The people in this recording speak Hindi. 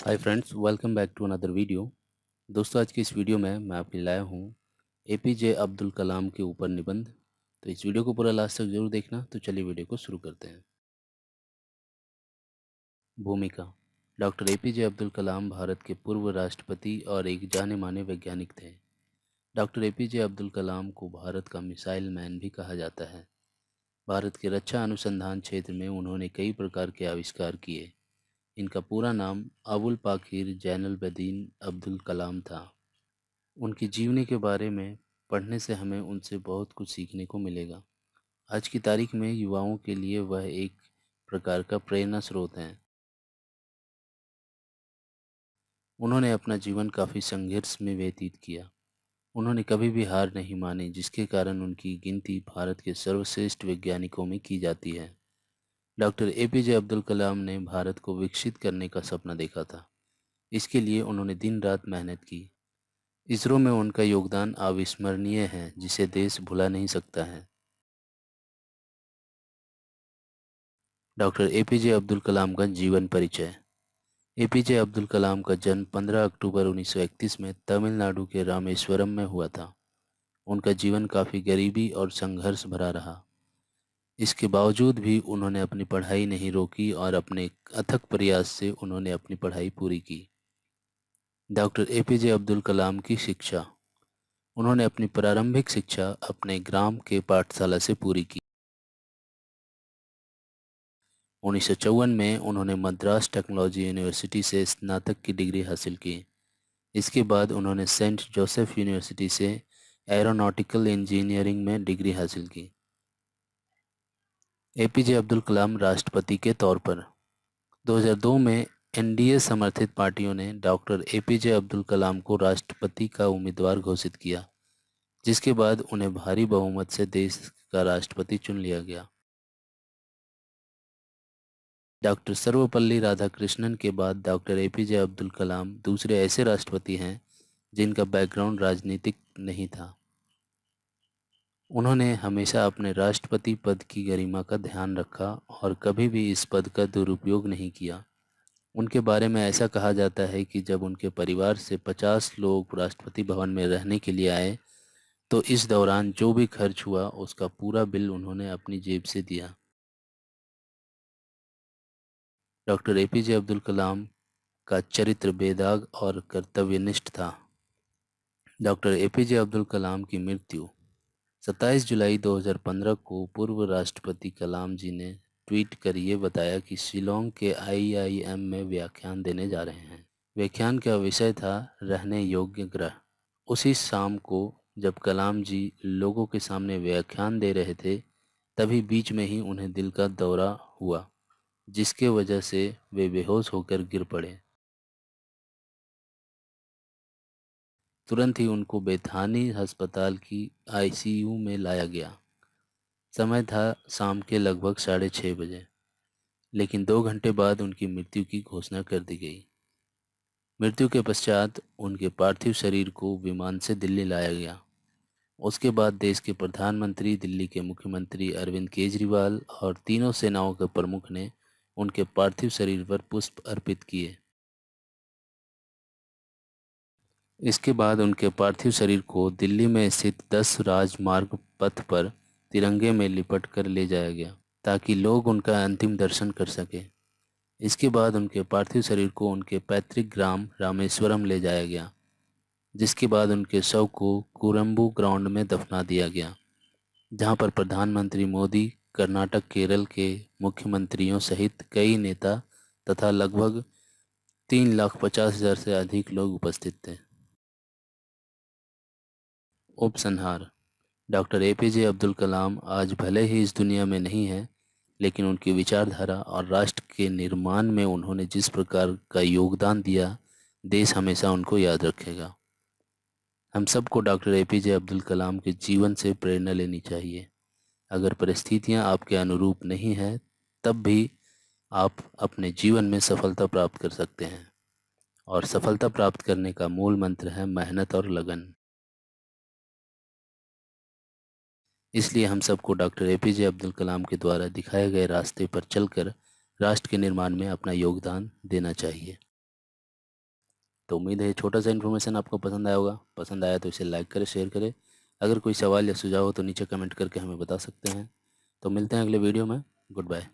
Hi friends, welcome back to another video. दोस्तों, आज की इस वीडियो में मैं आपके लिए लाया हूँ एपीजे अब्दुल कलाम के ऊपर निबंध। तो इस वीडियो को पूरा लास्ट तक जरूर देखना। तो चलिए वीडियो को शुरू करते हैं। भूमिका। डॉक्टर एपीजे अब्दुल कलाम भारत के पूर्व राष्ट्रपति और एक जाने माने वैज्ञानिक थे। डॉक्टर एपीजे अब्दुल कलाम को भारत का मिसाइल मैन भी कहा जाता है। भारत के रक्षा अनुसंधान क्षेत्र में उन्होंने कई प्रकार के आविष्कार किए। इनका पूरा नाम अबुल पाकिर जैनुलबदीन अब्दुल कलाम था। उनकी जीवनी के बारे में पढ़ने से हमें उनसे बहुत कुछ सीखने को मिलेगा। आज की तारीख में युवाओं के लिए वह एक प्रकार का प्रेरणा स्रोत हैं। उन्होंने अपना जीवन काफ़ी संघर्ष में व्यतीत किया। उन्होंने कभी भी हार नहीं मानी, जिसके कारण उनकी गिनती भारत के सर्वश्रेष्ठ वैज्ञानिकों में की जाती है। डॉक्टर एपीजे अब्दुल कलाम ने भारत को विकसित करने का सपना देखा था। इसके लिए उन्होंने दिन रात मेहनत की। इसरो में उनका योगदान अविस्मरणीय है, जिसे देश भुला नहीं सकता है। डॉक्टर एपीजे अब्दुल कलाम का जीवन परिचय। एपीजे अब्दुल कलाम का जन्म 15 अक्टूबर 1931 में तमिलनाडु के रामेश्वरम में हुआ था। उनका जीवन काफ़ी गरीबी और संघर्ष भरा रहा। इसके बावजूद भी उन्होंने अपनी पढ़ाई नहीं रोकी और अपने अथक प्रयास से उन्होंने अपनी पढ़ाई पूरी की। डॉक्टर एपीजे अब्दुल कलाम की शिक्षा। उन्होंने अपनी प्रारंभिक शिक्षा अपने ग्राम के पाठशाला से पूरी की। 1954 में उन्होंने मद्रास टेक्नोलॉजी यूनिवर्सिटी से स्नातक की डिग्री हासिल की। इसके बाद उन्होंने सेंट जोसेफ यूनिवर्सिटी से एरोनॉटिकल इंजीनियरिंग में डिग्री हासिल की। एपीजे अब्दुल कलाम राष्ट्रपति के तौर पर। 2002 में एनडीए समर्थित पार्टियों ने डॉक्टर एपीजे अब्दुल कलाम को राष्ट्रपति का उम्मीदवार घोषित किया, जिसके बाद उन्हें भारी बहुमत से देश का राष्ट्रपति चुन लिया गया। डॉक्टर सर्वपल्ली राधाकृष्णन के बाद डॉक्टर एपीजे अब्दुल कलाम दूसरे ऐसे राष्ट्रपति हैं जिनका बैकग्राउंड राजनीतिक नहीं था। उन्होंने हमेशा अपने राष्ट्रपति पद की गरिमा का ध्यान रखा और कभी भी इस पद का दुरुपयोग नहीं किया। उनके बारे में ऐसा कहा जाता है कि जब उनके परिवार से 50 लोग राष्ट्रपति भवन में रहने के लिए आए, तो इस दौरान जो भी खर्च हुआ उसका पूरा बिल उन्होंने अपनी जेब से दिया। डॉक्टर एपीजे अब्दुल कलाम का चरित्र बेदाग और कर्तव्यनिष्ठ था। डॉक्टर एपीजे अब्दुल कलाम की मृत्यु। 27 जुलाई 2015 को पूर्व राष्ट्रपति कलाम जी ने ट्वीट कर ये बताया कि शिलोंग के आईआईएम में व्याख्यान देने जा रहे हैं। व्याख्यान का विषय था रहने योग्य ग्रह। उसी शाम को जब कलाम जी लोगों के सामने व्याख्यान दे रहे थे, तभी बीच में ही उन्हें दिल का दौरा हुआ, जिसके वजह से वे बेहोश होकर गिर पड़े। तुरंत ही उनको बेथानी अस्पताल की आईसीयू में लाया गया। समय था शाम के लगभग 6:30 बजे, लेकिन 2 घंटे बाद उनकी मृत्यु की घोषणा कर दी गई। मृत्यु के पश्चात उनके पार्थिव शरीर को विमान से दिल्ली लाया गया। उसके बाद देश के प्रधानमंत्री, दिल्ली के मुख्यमंत्री अरविंद केजरीवाल और तीनों सेनाओं के प्रमुख ने उनके पार्थिव शरीर पर पुष्प अर्पित किए। इसके बाद उनके पार्थिव शरीर को दिल्ली में स्थित 10 राजमार्ग पथ पर तिरंगे में लिपट कर ले जाया गया, ताकि लोग उनका अंतिम दर्शन कर सकें। इसके बाद उनके पार्थिव शरीर को उनके पैतृक ग्राम रामेश्वरम ले जाया गया, जिसके बाद उनके शव को कुरम्बू ग्राउंड में दफना दिया गया, जहां पर प्रधानमंत्री मोदी, कर्नाटक, केरल के मुख्यमंत्रियों सहित कई नेता तथा लगभग 3,50,000 से अधिक लोग उपस्थित थे। उपसंहार। डॉक्टर एपीजे अब्दुल कलाम आज भले ही इस दुनिया में नहीं है, लेकिन उनकी विचारधारा और राष्ट्र के निर्माण में उन्होंने जिस प्रकार का योगदान दिया, देश हमेशा उनको याद रखेगा। हम सबको डॉक्टर एपीजे अब्दुल कलाम के जीवन से प्रेरणा लेनी चाहिए। अगर परिस्थितियां आपके अनुरूप नहीं हैं, तब भी आप अपने जीवन में सफलता प्राप्त कर सकते हैं, और सफलता प्राप्त करने का मूल मंत्र है मेहनत और लगन। इसलिए हम सबको डॉक्टर एपीजे अब्दुल कलाम के द्वारा दिखाए गए रास्ते पर चलकर राष्ट्र के निर्माण में अपना योगदान देना चाहिए। तो उम्मीद है ये छोटा सा इन्फॉर्मेशन आपको पसंद आया होगा। पसंद आया तो इसे लाइक करें, शेयर करें। अगर कोई सवाल या सुझाव हो तो नीचे कमेंट करके हमें बता सकते हैं। तो मिलते हैं अगले वीडियो में। Good bye.